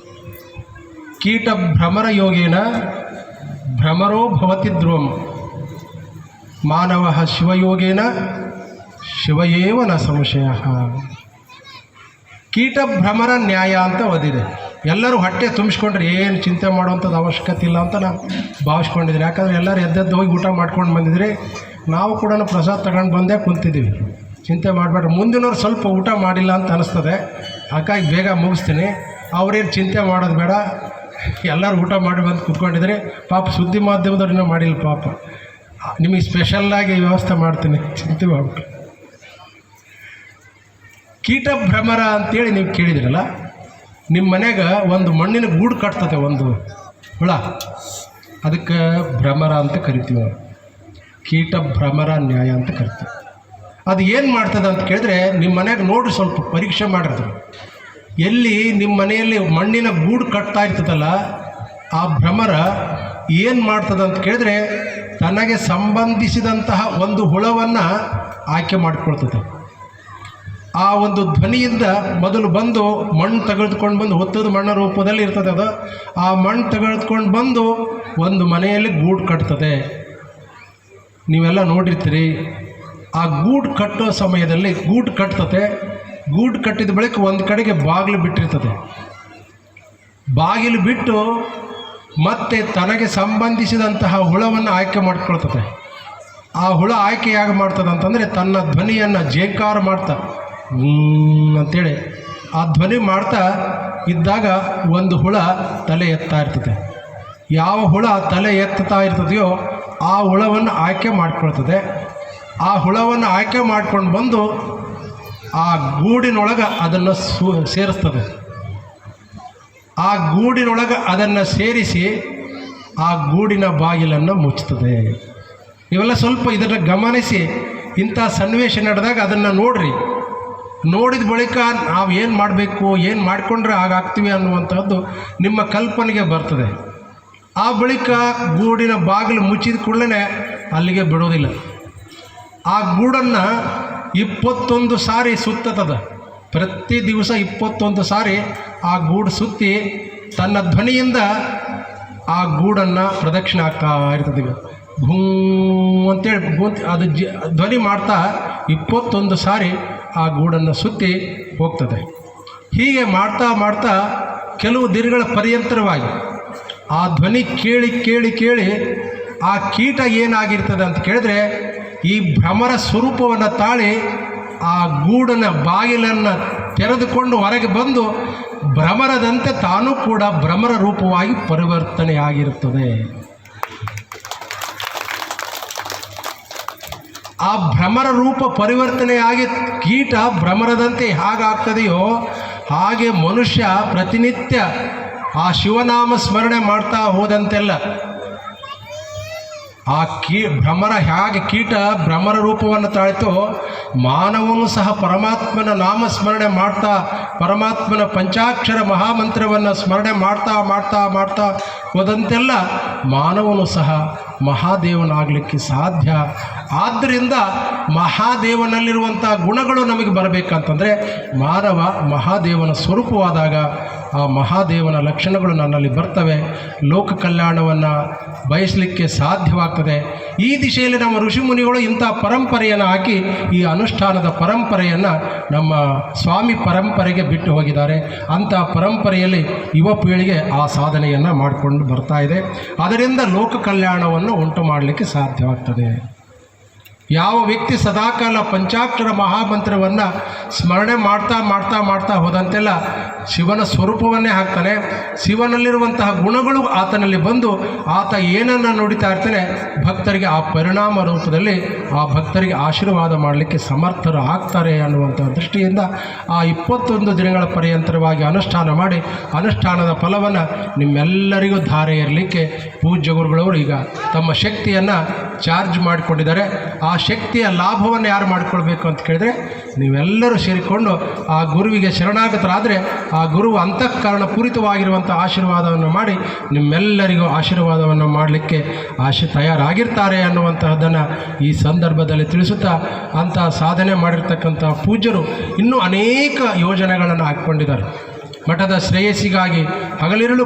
ಕೀಟ ಭ್ರಮರ ಯೋಗೇನ ಭ್ರಮರೋ ಭವತಿ ಧ್ರುವಂ, ಮಾನವ ಶಿವಯೋಗೇನ ಶಿವಯೇವ ನ ಸಂಶಯ. ಕೀಟ ಭ್ರಮರ ನ್ಯಾಯ ಅಂತ ಓದಿದೆ. ಎಲ್ಲರೂ ಹೊಟ್ಟೆ ತುಂಬಿಸ್ಕೊಂಡ್ರೆ ಏನು ಚಿಂತೆ ಮಾಡುವಂಥದ್ದು ಅವಶ್ಯಕತೆ ಇಲ್ಲ ಅಂತ ನಾನು ಭಾವಿಸ್ಕೊಂಡಿದ್ದೀನಿ. ಯಾಕಂದರೆ ಎಲ್ಲರೂ ಎದ್ದೆದ್ದು ಹೋಗಿ ಊಟ ಮಾಡ್ಕೊಂಡು ಬಂದಿದ್ರಿ, ನಾವು ಕೂಡ ಪ್ರಸಾದ ತಗೊಂಡು ಬಂದೇ ಕುಂತಿದ್ದೀವಿ. ಚಿಂತೆ ಮಾಡಬೇಡ್ರಿ. ಮುಂದಿನವ್ರು ಸ್ವಲ್ಪ ಊಟ ಮಾಡಿಲ್ಲ ಅಂತ ಅನಿಸ್ತದೆ, ಹಾಗಾಗಿ ಬೇಗ ಮುಗಿಸ್ತೀನಿ. ಅವ್ರೇನು ಚಿಂತೆ ಮಾಡೋದು ಬೇಡ. ಎಲ್ಲರೂ ಊಟ ಮಾಡಿ ಬಂದು ಕೂತ್ಕೊಂಡಿದ್ರೆ ಪಾಪ ಸುದ್ದಿ ಮಾಧ್ಯಮದವ್ರನ್ನ ಮಾಡಿಲ್ಲ ಪಾಪ. ನಿಮಗೆ ಸ್ಪೆಷಲ್ಲಾಗಿ ವ್ಯವಸ್ಥೆ ಮಾಡ್ತೀನಿ, ಚಿಂತೆ ಮಾಡ್ಬಿಟ್ಟು. ಕೀಟ ಭ್ರಮರ ಅಂತೇಳಿ ನೀವು ಕೇಳಿದಿರಲ್ಲ, ನಿಮ್ಮ ಮನೆಗೆ ಒಂದು ಮಣ್ಣಿನ ಗೂಡು ಕಟ್ತದೆ ಒಂದು ಹುಳ, ಅದಕ್ಕೆ ಭ್ರಮರ ಅಂತ ಕರಿತೀವಿ ನಾವು. ಕೀಟ ಭ್ರಮರ ನ್ಯಾಯ ಅಂತ ಕರಿತೀವಿ. ಅದು ಏನು ಮಾಡ್ತದೆ ಅಂತ ಕೇಳಿದ್ರೆ, ನಿಮ್ಮ ಮನೆಗೆ ನೋಡಿ ಸ್ವಲ್ಪ ಪರೀಕ್ಷೆ ಮಾಡಿರ್ತೀವಿ. ಎಲ್ಲಿ ನಿಮ್ಮ ಮನೆಯಲ್ಲಿ ಮಣ್ಣಿನ ಗೂಡು ಕಟ್ತಾ ಇರ್ತದಲ್ಲ, ಆ ಭ್ರಮರ ಏನು ಮಾಡ್ತದೆ ಅಂತ ಕೇಳಿದ್ರೆ, ತನಗೆ ಸಂಬಂಧಿಸಿದಂತಹ ಒಂದು ಹುಳವನ್ನು ಆಯ್ಕೆ ಮಾಡಿಕೊಳ್ತದೆ. ಆ ಒಂದು ಧ್ವನಿಯಿಂದ ಮೊದಲು ಬಂದು ಮಣ್ಣು ತೆಗೆದುಕೊಂಡು ಬಂದು, ಹೊತ್ತದ ಮಣ್ಣ ರೂಪದಲ್ಲಿ ಇರ್ತದೆ ಅದು, ಆ ಮಣ್ಣು ತೆಗೆದುಕೊಂಡು ಬಂದು ಒಂದು ಮನೆಯಲ್ಲಿ ಗೂಡು ಕಟ್ತದೆ. ನೀವೆಲ್ಲ ನೋಡಿರ್ತೀರಿ. ಆ ಗೂಡು ಕಟ್ಟೋ ಸಮಯದಲ್ಲಿ ಗೂಡು ಕಟ್ತದೆ. ಗೂಡು ಕಟ್ಟಿದ ಬಳಿಕ ಒಂದು ಕಡೆಗೆ ಬಾಗಿಲು ಬಿಟ್ಟಿರ್ತದೆ. ಬಾಗಿಲು ಬಿಟ್ಟು ಮತ್ತೆ ತನಗೆ ಸಂಬಂಧಿಸಿದಂತಹ ಹುಳವನ್ನು ಆಯ್ಕೆ ಮಾಡಿಕೊಳ್ತದೆ. ಆ ಹುಳ ಆಯ್ಕೆ ಯಾಕೆ ಮಾಡ್ತದೆ ಅಂತಂದರೆ, ತನ್ನ ಧ್ವನಿಯನ್ನು ಜೇಕಾರ ಮಾಡ್ತಾ ಅಂತೇಳಿ ಆ ಧ್ವನಿ ಮಾಡ್ತಾ ಇದ್ದಾಗ ಒಂದು ಹುಳ ತಲೆ ಎತ್ತಾ ಇರ್ತದೆ. ಯಾವ ಹುಳ ತಲೆ ಎತ್ತಾ ಇರ್ತದೆಯೋ ಆ ಹುಳವನ್ನು ಆಯ್ಕೆ ಮಾಡಿಕೊಳ್ತದೆ. ಆ ಹುಳವನ್ನು ಆಯ್ಕೆ ಮಾಡ್ಕೊಂಡು ಬಂದು ಆ ಗೂಡಿನೊಳಗೆ ಅದನ್ನು ಸೇರಿಸ್ತದೆ. ಆ ಗೂಡಿನೊಳಗೆ ಅದನ್ನು ಸೇರಿಸಿ ಆ ಗೂಡಿನ ಬಾಗಿಲನ್ನು ಮುಚ್ಚುತ್ತದೆ. ಇವೆಲ್ಲ ಸ್ವಲ್ಪ ಇದನ್ನು ಗಮನಿಸಿ, ಇಂಥ ಸನ್ನಿವೇಶ ನಡೆದಾಗ ಅದನ್ನು ನೋಡ್ರಿ. ನೋಡಿದ ಬಳಿಕ ನಾವು ಏನು ಮಾಡಬೇಕು, ಏನು ಮಾಡಿಕೊಂಡ್ರೆ ಆಗಾಗ್ತೀವಿ ಅನ್ನುವಂಥದ್ದು ನಿಮ್ಮ ಕಲ್ಪನೆಗೆ ಬರ್ತದೆ. ಆ ಬಳಿಕ ಗೂಡಿನ ಬಾಗಿಲು ಮುಚ್ಚಿದ ಕೂಡಲೇ ಅಲ್ಲಿಗೆ ಬಿಡೋದಿಲ್ಲ. ಆ ಗೂಡನ್ನು 21 ಸಾರಿ ಸುತ್ತದ. ಪ್ರತಿ ದಿವಸ 21 ಸಾರಿ ಆ ಗೂಡು ಸುತ್ತಿ ತನ್ನ ಧ್ವನಿಯಿಂದ ಆ ಗೂಡನ್ನು ಪ್ರದಕ್ಷಿಣೆ ಆಗ್ತಾ ಇರ್ತದೆ. ಭೂ ಅಂತೇಳಿ ಅದು ಧ್ವನಿ ಮಾಡ್ತಾ 21 ಸಾರಿ ಆ ಗೂಡನ್ನು ಸುತ್ತಿ ಹೋಗ್ತದೆ. ಹೀಗೆ ಮಾಡ್ತಾ ಮಾಡ್ತಾ ಕೆಲವು ದಿನಗಳ ಪರ್ಯಂತರವಾಗಿ ಆ ಧ್ವನಿ ಕೇಳಿ ಕೇಳಿ ಕೇಳಿ ಆ ಕೀಟ ಏನಾಗಿರ್ತದೆ ಅಂತ ಕೇಳಿದ್ರೆ, ಈ ಭ್ರಮರ ಸ್ವರೂಪವನ್ನು ತಾಳಿ ಆ ಗೂಡನ ಬಾಗಿಲನ್ನು ತೆರೆದುಕೊಂಡು ಹೊರಗೆ ಬಂದು ಭ್ರಮರದಂತೆ ತಾನೂ ಕೂಡ ಭ್ರಮರ ರೂಪವಾಗಿ ಪರಿವರ್ತನೆಯಾಗಿರುತ್ತದೆ. ಆ ಭ್ರಮರ ರೂಪ ಪರಿವರ್ತನೆಯಾಗಿ ಕೀಟ ಭ್ರಮರದಂತೆ ಹೇಗಾಗ್ತದೆಯೋ ಹಾಗೆ ಮನುಷ್ಯ ಪ್ರತಿನಿತ್ಯ ಆ ಶಿವನಾಮ ಸ್ಮರಣೆ ಮಾಡ್ತಾ ಹೋದಂತೆಲ್ಲ ಆ ಭ್ರಮರ ಹೇಗೆ ಕೀಟ ಭ್ರಮರ ರೂಪವನ್ನು ತಾಳಿತೋ, ಮಾನವನು ಸಹ ಪರಮಾತ್ಮನ ನಾಮಸ್ಮರಣೆ ಮಾಡ್ತಾ ಪರಮಾತ್ಮನ ಪಂಚಾಕ್ಷರ ಮಹಾಮಂತ್ರವನ್ನು ಸ್ಮರಣೆ ಮಾಡ್ತಾ ಮಾಡ್ತಾ ಮಾಡ್ತಾ ಹೋದಂತೆಲ್ಲ ಮಾನವನು ಸಹ ಮಹಾದೇವನಾಗಲಿಕ್ಕೆ ಸಾಧ್ಯ. ಆದ್ದರಿಂದ ಮಹಾದೇವನಲ್ಲಿರುವಂಥ ಗುಣಗಳು ನಮಗೆ ಬರಬೇಕಂತಂದರೆ ಮಾನವ ಮಹಾದೇವನ ಸ್ವರೂಪವಾದಾಗ ಆ ಮಹಾದೇವನ ಲಕ್ಷಣಗಳು ನನ್ನಲ್ಲಿ ಬರ್ತವೆ. ಲೋಕ ಕಲ್ಯಾಣವನ್ನು ಬಯಸಲಿಕ್ಕೆ ಸಾಧ್ಯವಾಗ್ತದೆ. ಈ ದಿಶೆಯಲ್ಲಿ ನಮ್ಮ ಋಷಿಮುನಿಗಳು ಇಂಥ ಪರಂಪರೆಯನ್ನು ಹಾಕಿ ಈ ಅನುಷ್ಠಾನದ ಪರಂಪರೆಯನ್ನು ನಮ್ಮ ಸ್ವಾಮಿ ಪರಂಪರೆಗೆ ಬಿಟ್ಟು ಹೋಗಿದ್ದಾರೆ. ಅಂಥ ಪರಂಪರೆಯಲ್ಲಿ ಯುವ ಪೀಳಿಗೆ ಆ ಸಾಧನೆಯನ್ನು ಮಾಡಿಕೊಂಡು ಬರ್ತಾ ಇದೆ. ಅದರಿಂದ ಲೋಕ ಕಲ್ಯಾಣವನ್ನು ಉಂಟು ಮಾಡಲಿಕ್ಕೆ ಸಾಧ್ಯವಾಗ್ತದೆ. ಯಾವ ವ್ಯಕ್ತಿ ಸದಾಕಾಲ ಪಂಚಾಕ್ಷರ ಮಹಾಮಂತ್ರವನ್ನು ಸ್ಮರಣೆ ಮಾಡ್ತಾ ಮಾಡ್ತಾ ಮಾಡ್ತಾ ಹೋದಂತೆಲ್ಲ ಶಿವನ ಸ್ವರೂಪವನ್ನೇ ಹಾಕ್ತಾನೆ. ಶಿವನಲ್ಲಿರುವಂತಹ ಗುಣಗಳು ಆತನಲ್ಲಿ ಬಂದು ಆತ ಏನನ್ನು ನುಡಿತಾ ಇರ್ತಾನೆ, ಭಕ್ತರಿಗೆ ಆ ಪರಿಣಾಮ ರೂಪದಲ್ಲಿ ಆ ಭಕ್ತರಿಗೆ ಆಶೀರ್ವಾದ ಮಾಡಲಿಕ್ಕೆ ಸಮರ್ಥರು ಆಗ್ತಾರೆ ಅನ್ನುವಂಥ ದೃಷ್ಟಿಯಿಂದ ಆ 21 ದಿನಗಳ ಪರ್ಯಂತರವಾಗಿ ಅನುಷ್ಠಾನ ಮಾಡಿ ಅನುಷ್ಠಾನದ ಫಲವನ್ನು ನಿಮ್ಮೆಲ್ಲರಿಗೂ ಧಾರೆ ಇರಲಿಕ್ಕೆ ಪೂಜ್ಯ ಗುರುಗಳವರು ಈಗ ತಮ್ಮ ಶಕ್ತಿಯನ್ನು ಚಾರ್ಜ್ ಮಾಡಿಕೊಂಡಿದ್ದಾರೆ. ಆ ಶಕ್ತಿಯ ಲಾಭವನ್ನು ಯಾರು ಮಾಡಿಕೊಳ್ಬೇಕು ಅಂತ ಕೇಳಿದರೆ ನೀವೆಲ್ಲರೂ ಸೇರಿಕೊಂಡು ಆ ಗುರುವಿಗೆ ಶರಣಾಗತರಾದರೆ ಆ ಗುರು ಅಂತಃಕರಣ ಪೂರಿತವಾಗಿರುವಂಥ ಆಶೀರ್ವಾದವನ್ನು ಮಾಡಿ ನಿಮ್ಮೆಲ್ಲರಿಗೂ ಆಶೀರ್ವಾದವನ್ನು ಮಾಡಲಿಕ್ಕೆ ತಯಾರಾಗಿರ್ತಾರೆ ಅನ್ನುವಂತಹದ್ದನ್ನು ಈ ಸಂದರ್ಭದಲ್ಲಿ ತಿಳಿಸುತ್ತಾ, ಅಂಥ ಸಾಧನೆ ಮಾಡಿರ್ತಕ್ಕಂಥ ಪೂಜ್ಯರು ಇನ್ನೂ ಅನೇಕ ಯೋಜನೆಗಳನ್ನು ಹಾಕ್ಕೊಂಡಿದ್ದಾರೆ. ಮಠದ ಶ್ರೇಯಸ್ಸಿಗಾಗಿ ಹಗಲಿರುಳು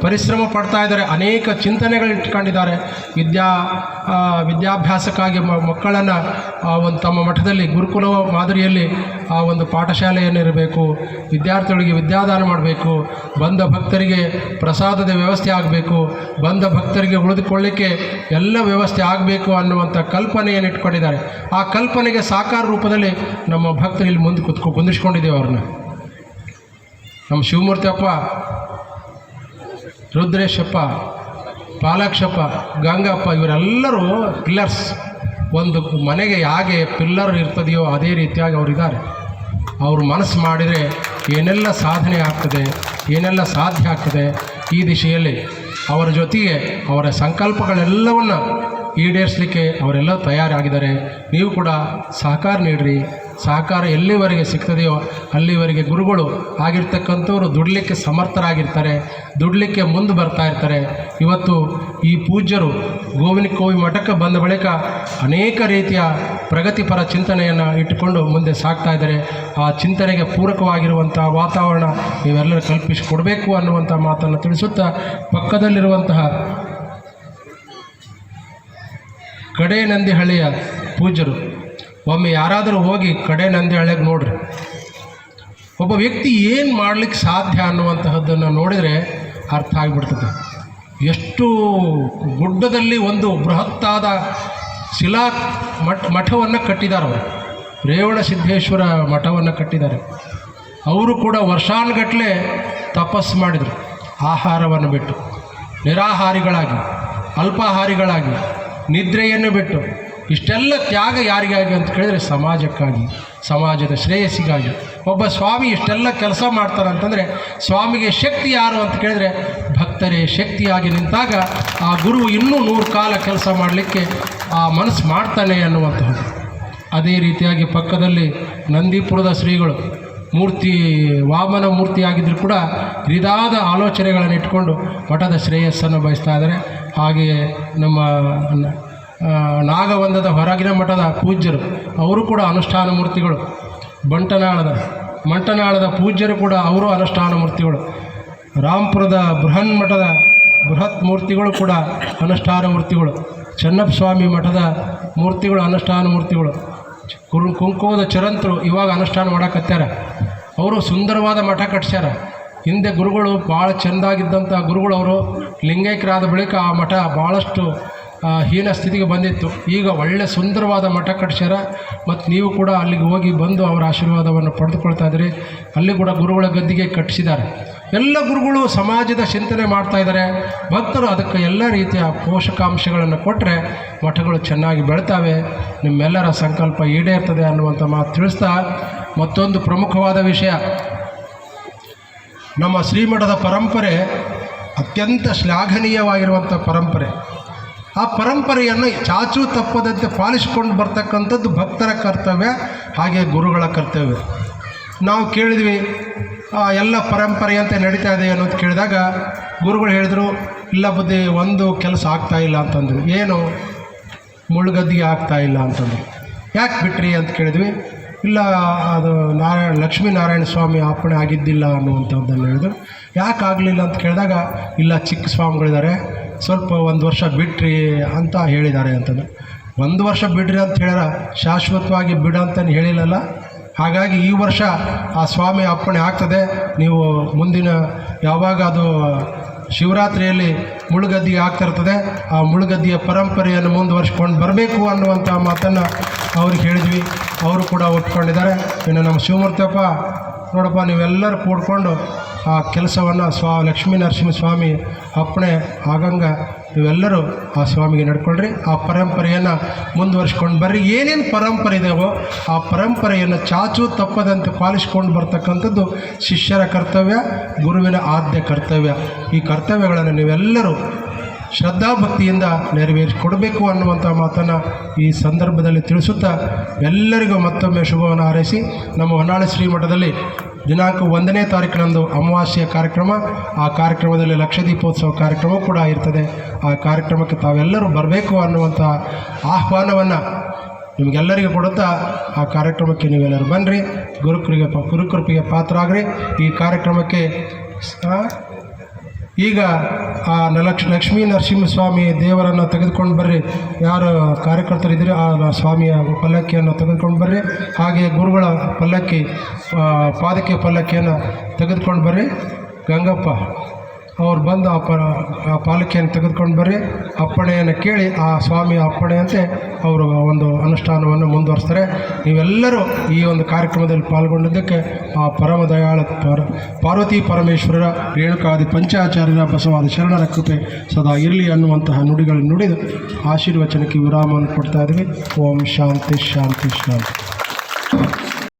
ಪರಿಶ್ರಮ ಪಡ್ತಾ ಇದ್ದಾರೆ. ಅನೇಕ ಚಿಂತನೆಗಳು ಇಟ್ಕೊಂಡಿದ್ದಾರೆ. ವಿದ್ಯಾಭ್ಯಾಸಕ್ಕಾಗಿ ಮಕ್ಕಳನ್ನು ಒಂದು ತಮ್ಮ ಮಠದಲ್ಲಿ ಗುರುಕುಲ ಮಾದರಿಯಲ್ಲಿ ಆ ಒಂದು ಪಾಠಶಾಲೆಯನ್ನಿರಬೇಕು, ವಿದ್ಯಾರ್ಥಿಗಳಿಗೆ ವಿದ್ಯಾದಾನ ಮಾಡಬೇಕು, ಬಂದ ಭಕ್ತರಿಗೆ ಪ್ರಸಾದದ ವ್ಯವಸ್ಥೆ ಆಗಬೇಕು, ಬಂದ ಭಕ್ತರಿಗೆ ಉಳಿದುಕೊಳ್ಳಿಕ್ಕೆ ಎಲ್ಲ ವ್ಯವಸ್ಥೆ ಆಗಬೇಕು ಅನ್ನುವಂಥ ಕಲ್ಪನೆಯನ್ನು ಇಟ್ಕೊಂಡಿದ್ದಾರೆ. ಆ ಕಲ್ಪನೆಗೆ ಸಾಕಾರ ರೂಪದಲ್ಲಿ ನಮ್ಮ ಭಕ್ತರು ಇಲ್ಲಿ ಮುಂದೆ ಕುಂದಿಸ್ಕೊಂಡಿದ್ದೇವೆ. ಅವ್ರನ್ನ ನಮ್ಮ ಶಿವಮೂರ್ತಿ ಅಪ್ಪ ರುದ್ರೇಶಪ್ಪ, ಪಾಲಾಕ್ಷಪ್ಪ, ಗಂಗಪ್ಪ ಇವರೆಲ್ಲರೂ ಪಿಲ್ಲರ್ಸ್. ಒಂದು ಮನೆಗೆ ಹೇಗೆ ಪಿಲ್ಲರ್ ಇರ್ತದೆಯೋ ಅದೇ ರೀತಿಯಾಗಿ ಅವರಿದ್ದಾರೆ. ಅವರು ಮನಸ್ಸು ಮಾಡಿದರೆ ಏನೆಲ್ಲ ಸಾಧನೆ ಆಗ್ತದೆ, ಏನೆಲ್ಲ ಸಾಧ್ಯ ಆಗ್ತದೆ ಈ ದಿಶೆಯಲ್ಲಿ ಅವರ ಜೊತೆಗೆ ಅವರ ಸಂಕಲ್ಪಗಳೆಲ್ಲವನ್ನು ಈಡೇರಿಸಲಿಕ್ಕೆ ಅವರೆಲ್ಲ ತಯಾರಾಗಿದ್ದಾರೆ. ನೀವು ಕೂಡ ಸಹಕಾರ ನೀಡಿರಿ. ಸಹಕಾರ ಎಲ್ಲಿವರೆಗೆ ಸಿಗ್ತದೆಯೋ ಅಲ್ಲಿವರೆಗೆ ಗುರುಗಳು ಆಗಿರ್ತಕ್ಕಂಥವ್ರು ದುಡ್ಲಿಕ್ಕೆ ಸಮರ್ಥರಾಗಿರ್ತಾರೆ, ದುಡ್ಲಿಕ್ಕೆ ಮುಂದೆ ಬರ್ತಾ ಇರ್ತಾರೆ. ಇವತ್ತು ಈ ಪೂಜ್ಯರು ಗೋವಿನಕೋವಿ ಮಠಕ್ಕೆ ಬಂದ ಬಳಿಕ ಅನೇಕ ರೀತಿಯ ಪ್ರಗತಿಪರ ಚಿಂತನೆಯನ್ನು ಇಟ್ಟುಕೊಂಡು ಮುಂದೆ ಸಾಗ್ತಾ ಇದ್ದಾರೆ. ಆ ಚಿಂತನೆಗೆ ಪೂರಕವಾಗಿರುವಂಥ ವಾತಾವರಣ ನೀವೆಲ್ಲರೂ ಕಲ್ಪಿಸಿಕೊಡಬೇಕು ಅನ್ನುವಂಥ ಮಾತನ್ನು ತಿಳಿಸುತ್ತಾ, ಪಕ್ಕದಲ್ಲಿರುವಂತಹ ಕಡೆ ನಂದಿಹಳ್ಳಿಯ ಪೂಜ್ಯರು, ಒಮ್ಮೆ ಯಾರಾದರೂ ಹೋಗಿ ಕಡೆ ನಂದಿಹಳ್ಳಿಗೆ ನೋಡ್ರಿ. ಒಬ್ಬ ವ್ಯಕ್ತಿ ಏನು ಮಾಡಲಿಕ್ಕೆ ಸಾಧ್ಯ ಅನ್ನುವಂತಹದ್ದನ್ನು ನೋಡಿದರೆ ಅರ್ಥ ಆಗಿಬಿಡ್ತದೆ. ಎಷ್ಟು ಗುಡ್ಡದಲ್ಲಿ ಒಂದು ಬೃಹತ್ತಾದ ಶಿಲಾ ಮಠವನ್ನು ಕಟ್ಟಿದ್ದಾರೆ. ಅವರು ರೇವಣಸಿದ್ದೇಶ್ವರ ಮಠವನ್ನು ಕಟ್ಟಿದ್ದಾರೆ. ಅವರು ಕೂಡ ವರ್ಷಾನುಗಟ್ಟಲೆ ತಪಸ್ಸು ಮಾಡಿದರು. ಆಹಾರವನ್ನು ಬಿಟ್ಟು, ನಿರಾಹಾರಿಗಳಾಗಿ, ಅಲ್ಪಾಹಾರಿಗಳಾಗಿ, ನಿದ್ರೆಯನ್ನು ಬಿಟ್ಟು ಇಷ್ಟೆಲ್ಲ ತ್ಯಾಗ ಯಾರಿಗಾಗಿ ಅಂತ ಕೇಳಿದರೆ ಸಮಾಜಕ್ಕಾಗಿ, ಸಮಾಜದ ಶ್ರೇಯಸ್ಸಿಗಾಗಿ. ಒಬ್ಬ ಸ್ವಾಮಿ ಇಷ್ಟೆಲ್ಲ ಕೆಲಸ ಮಾಡ್ತಾರೆ ಅಂತಂದರೆ ಸ್ವಾಮಿಗೆ ಶಕ್ತಿ ಯಾರು ಅಂತ ಕೇಳಿದರೆ ಭಕ್ತರೇ ಶಕ್ತಿಯಾಗಿ ನಿಂತಾಗ ಆ ಗುರು ಇನ್ನೂ 100 ಕಾಲ ಕೆಲಸ ಮಾಡಲಿಕ್ಕೆ ಆ ಮನಸ್ಸು ಮಾಡ್ತಾನೆ ಅನ್ನುವಂಥದ್ದು. ಅದೇ ರೀತಿಯಾಗಿ ಪಕ್ಕದಲ್ಲಿ ನಂದೀಪುರದ ಶ್ರೀಗಳು ಮೂರ್ತಿ, ವಾಮನ ಮೂರ್ತಿಯಾಗಿದ್ದರೂ ಕೂಡ ಹಿರಿದಾದ ಆಲೋಚನೆಗಳನ್ನು ಇಟ್ಕೊಂಡು ಮಠದ ಶ್ರೇಯಸ್ಸನ್ನು ಬಯಸ್ತಾ ಇದ್ದಾರೆ. ಹಾಗೆಯೇ ನಮ್ಮ ನಾಗವಂದದ ಹೊರಗಿನ ಮಠದ ಪೂಜ್ಯರು, ಅವರು ಕೂಡ ಅನುಷ್ಠಾನ ಮೂರ್ತಿಗಳು. ಮಂಟನಾಳದ ಪೂಜ್ಯರು ಕೂಡ ಅವರು ಅನುಷ್ಠಾನ ಮೂರ್ತಿಗಳು. ರಾಂಪುರದ ಬೃಹನ್ ಮಠದ ಬೃಹತ್ ಮೂರ್ತಿಗಳು ಕೂಡ ಅನುಷ್ಠಾನ ಮೂರ್ತಿಗಳು. ಚೆನ್ನಪ್ಪ ಸ್ವಾಮಿ ಮಠದ ಮೂರ್ತಿಗಳು ಅನುಷ್ಠಾನ ಮೂರ್ತಿಗಳು. ಕುಂಕೋದ ಚರಂತರು ಇವಾಗ ಅನುಷ್ಠಾನ ಮಾಡಕತ್ಯಾರ. ಅವರು ಸುಂದರವಾದ ಮಠ ಕಟ್ಸ್ಯಾರ. ಹಿಂದೆ ಗುರುಗಳು ಭಾಳ ಚೆಂದಾಗಿದ್ದಂಥ ಗುರುಗಳು ಅವರು ಲಿಂಗೈಕ್ಯರಾದ ಬಳಿಕ ಆ ಮಠ ಭಾಳಷ್ಟು ಹೀನ ಸ್ಥಿತಿಗೆ ಬಂದಿತ್ತು. ಈಗ ಒಳ್ಳೆ ಸುಂದರವಾದ ಮಠ ಕಟ್ಸ್ಯಾರ. ಮತ್ತು ನೀವು ಕೂಡ ಅಲ್ಲಿಗೆ ಹೋಗಿ ಬಂದು ಅವರ ಆಶೀರ್ವಾದವನ್ನು ಪಡೆದುಕೊಳ್ತಾ ಇದ್ದೀರಿ. ಅಲ್ಲಿ ಕೂಡ ಗುರುಗಳ ಗದ್ದಿಗೆ ಕಟ್ಟಿಸಿದ್ದಾರೆ. ಎಲ್ಲ ಗುರುಗಳು ಸಮಾಜದ ಚಿಂತನೆ ಮಾಡ್ತಾಯಿದ್ದಾರೆ. ಭಕ್ತರು ಅದಕ್ಕೆ ಎಲ್ಲ ರೀತಿಯ ಪೋಷಕಾಂಶಗಳನ್ನು ಕೊಟ್ಟರೆ ಮಠಗಳು ಚೆನ್ನಾಗಿ ಬೆಳ್ತಾವೆ, ನಿಮ್ಮೆಲ್ಲರ ಸಂಕಲ್ಪ ಈಡೇರ್ತದೆ ಅನ್ನುವಂಥ ಮಾತು ತಿಳಿಸ್ತಾ, ಮತ್ತೊಂದು ಪ್ರಮುಖವಾದ ವಿಷಯ, ನಮ್ಮ ಶ್ರೀಮಠದ ಪರಂಪರೆ ಅತ್ಯಂತ ಶ್ಲಾಘನೀಯವಾಗಿರುವಂಥ ಪರಂಪರೆ. ಆ ಪರಂಪರೆಯನ್ನು ಚಾಚೂ ತಪ್ಪದಂತೆ ಪಾಲಿಸಿಕೊಂಡು ಬರ್ತಕ್ಕಂಥದ್ದು ಭಕ್ತರ ಕರ್ತವ್ಯ, ಹಾಗೆ ಗುರುಗಳ ಕರ್ತವ್ಯ. ನಾವು ಕೇಳಿದ್ವಿ ಎಲ್ಲ ಪರಂಪರೆಯಂತೆ ನಡೀತಾ ಇದೆ ಅನ್ನೋದು ಕೇಳಿದಾಗ ಗುರುಗಳು ಹೇಳಿದರು, ಇಲ್ಲ ಬುದ್ಧಿ ಒಂದು ಕೆಲಸ ಆಗ್ತಾಯಿಲ್ಲ ಅಂತಂದರು. ಏನು? ಮುಳುಗದ್ದಿಗೆ ಆಗ್ತಾಯಿಲ್ಲ ಅಂತಂದರು. ಯಾಕೆ ಬಿಟ್ರಿ ಅಂತ ಕೇಳಿದ್ವಿ. ಇಲ್ಲ, ಅದು ಲಕ್ಷ್ಮೀನಾರಾಯಣ ಸ್ವಾಮಿ ಅಪ್ಪಣೆ ಆಗಿದ್ದಿಲ್ಲ ಅನ್ನುವಂಥದ್ದನ್ನು ಹೇಳಿದ್ರು. ಯಾಕೆ ಆಗಲಿಲ್ಲ ಅಂತ ಕೇಳಿದಾಗ, ಇಲ್ಲ ಚಿಕ್ಕ ಸ್ವಾಮಿಗಳಿದ್ದಾರೆ, ಸ್ವಲ್ಪ 1 ವರ್ಷ ಬಿಟ್ರಿ ಅಂತ ಹೇಳಿದ್ದಾರೆ ಅಂತಂದು. 1 ವರ್ಷ ಬಿಡ್ರಿ ಅಂತ ಹೇಳ್ಯಾರ, ಶಾಶ್ವತವಾಗಿ ಬಿಡ ಅಂತಲೇ ಹೇಳಿಲ್ಲಲ್ಲ. ಹಾಗಾಗಿ ಈ ವರ್ಷ ಆ ಸ್ವಾಮಿ ಅಪ್ಪಣೆ ಆಗ್ತದೆ, ನೀವು ಮುಂದಿನ ಯಾವಾಗ ಅದು ಶಿವರಾತ್ರಿಯಲ್ಲಿ ಮುಳುಗದ್ದಿಗೆ ಆಗ್ತಿರ್ತದೆ, ಆ ಮುಳುಗದ್ದಿಯ ಪರಂಪರೆಯನ್ನು ಮುಂದುವರಿಸ್ಕೊಂಡು ಬರಬೇಕು ಅನ್ನುವಂಥ ಮಾತನ್ನು ಅವ್ರಿಗೆ ಹೇಳಿದ್ವಿ. ಅವರು ಕೂಡ ಒಪ್ಕೊಂಡಿದ್ದಾರೆ. ಇನ್ನು ನಮ್ಮ ಶಿವಮೂರ್ತಿಯಪ್ಪ, ನೋಡಪ್ಪ ನೀವೆಲ್ಲರೂ ಕೂಡ್ಕೊಂಡು ಆ ಕೆಲಸವನ್ನು ಲಕ್ಷ್ಮೀ ನರಸಿಂಹ ಸ್ವಾಮಿ ಅಪ್ಪಣೆ ಆಗಂಗ ನೀವೆಲ್ಲರೂ ಆ ಸ್ವಾಮಿಗೆ ನಡ್ಕೊಳ್ರಿ. ಆ ಪರಂಪರೆಯನ್ನು ಮುಂದುವರಿಸ್ಕೊಂಡು ಬರ್ರಿ. ಏನೇನು ಪರಂಪರೆ ಇದೆಯೋ ಆ ಪರಂಪರೆಯನ್ನು ಚಾಚೂ ತಪ್ಪದಂತೆ ಪಾಲಿಸ್ಕೊಂಡು ಬರ್ತಕ್ಕಂಥದ್ದು ಶಿಷ್ಯರ ಕರ್ತವ್ಯ, ಗುರುವಿನ ಆದ್ಯ ಕರ್ತವ್ಯ. ಈ ಕರ್ತವ್ಯಗಳನ್ನು ನೀವೆಲ್ಲರೂ ಶ್ರದ್ಧಾಭಕ್ತಿಯಿಂದ ನೆರವೇರಿಸಿಕೊಡಬೇಕು ಅನ್ನುವಂಥ ಮಾತನ್ನು ಈ ಸಂದರ್ಭದಲ್ಲಿ ತಿಳಿಸುತ್ತಾ, ಎಲ್ಲರಿಗೂ ಮತ್ತೊಮ್ಮೆ ಶುಭವನ್ನು ಹಾರೈಸಿ, ನಮ್ಮ ಹೊನ್ನಾಳಿ ಶ್ರೀಮಠದಲ್ಲಿ ದಿನಾಂಕ 1ನೇ ತಾರೀಕಿನಂದು ಅಮಾವಾಸ್ಯೆಯ ಕಾರ್ಯಕ್ರಮ, ಆ ಕಾರ್ಯಕ್ರಮದಲ್ಲಿ ಲಕ್ಷದೀಪೋತ್ಸವ ಕಾರ್ಯಕ್ರಮ ಕೂಡ ಇರ್ತದೆ. ಆ ಕಾರ್ಯಕ್ರಮಕ್ಕೆ ತಾವೆಲ್ಲರೂ ಬರಬೇಕು ಅನ್ನುವಂಥ ಆಹ್ವಾನವನ್ನು ನಿಮಗೆಲ್ಲರಿಗೂ ಕೊಡುತ್ತಾ, ಆ ಕಾರ್ಯಕ್ರಮಕ್ಕೆ ನೀವೆಲ್ಲರೂ ಬನ್ನಿರಿ, ಗುರುಕೃಪೆಗೆ ಪಾತ್ರರಾಗ್ರಿ. ಈ ಕಾರ್ಯಕ್ರಮಕ್ಕೆ ಈಗ ಆ ಲಕ್ಷ್ಮೀ ನರಸಿಂಹಸ್ವಾಮಿ ದೇವರನ್ನು ತೆಗೆದುಕೊಂಡು ಬರ್ರಿ. ಯಾರು ಕಾರ್ಯಕರ್ತರಿದ್ದೀರಿ ಆ ಸ್ವಾಮಿಯ ಪಲ್ಲಕ್ಕಿಯನ್ನು ತೆಗೆದುಕೊಂಡು ಬರ್ರಿ. ಹಾಗೆ ಗುರುಗಳ ಪಲ್ಲಕ್ಕಿ, ಪಾದಕೆ ಪಲ್ಲಕ್ಕಿಯನ್ನು ತೆಗೆದುಕೊಂಡು ಬರ್ರಿ. ಗಂಗಪ್ಪ ಅವ್ರು ಬಂದು ಆ ಪಾಲಿಕೆಯನ್ನು ತೆಗೆದುಕೊಂಡು ಬರ್ರಿ, ಅಪ್ಪಣೆಯನ್ನು ಕೇಳಿ ಆ ಸ್ವಾಮಿಯ ಅಪ್ಪಣೆಯಂತೆ ಅವರು ಒಂದು ಅನುಷ್ಠಾನವನ್ನು ಮುಂದುವರಿಸ್ತಾರೆ. ನೀವೆಲ್ಲರೂ ಈ ಒಂದು ಕಾರ್ಯಕ್ರಮದಲ್ಲಿ ಪಾಲ್ಗೊಂಡಿದ್ದಕ್ಕೆ ಆ ಪರಮ ದಯಾಳ ಪಾರ್ವತಿ ಪರಮೇಶ್ವರರ ರೇಣುಕಾದಿ ಪಂಚಾಚಾರ್ಯರ ಬಸವಾದ ಶರಣರ ಕೃಪೆ ಸದಾ ಇರಲಿ ಅನ್ನುವಂತಹ ನುಡಿಗಳನ್ನು ನುಡಿದು ಆಶೀರ್ವಚನಕ್ಕೆ ವಿರಾಮವನ್ನು ಕೊಡ್ತಾ ಇದ್ದೀವಿ. ಓಂ ಶಾಂತಿ ಶಾಂತಿ ಶಾಂತಿ.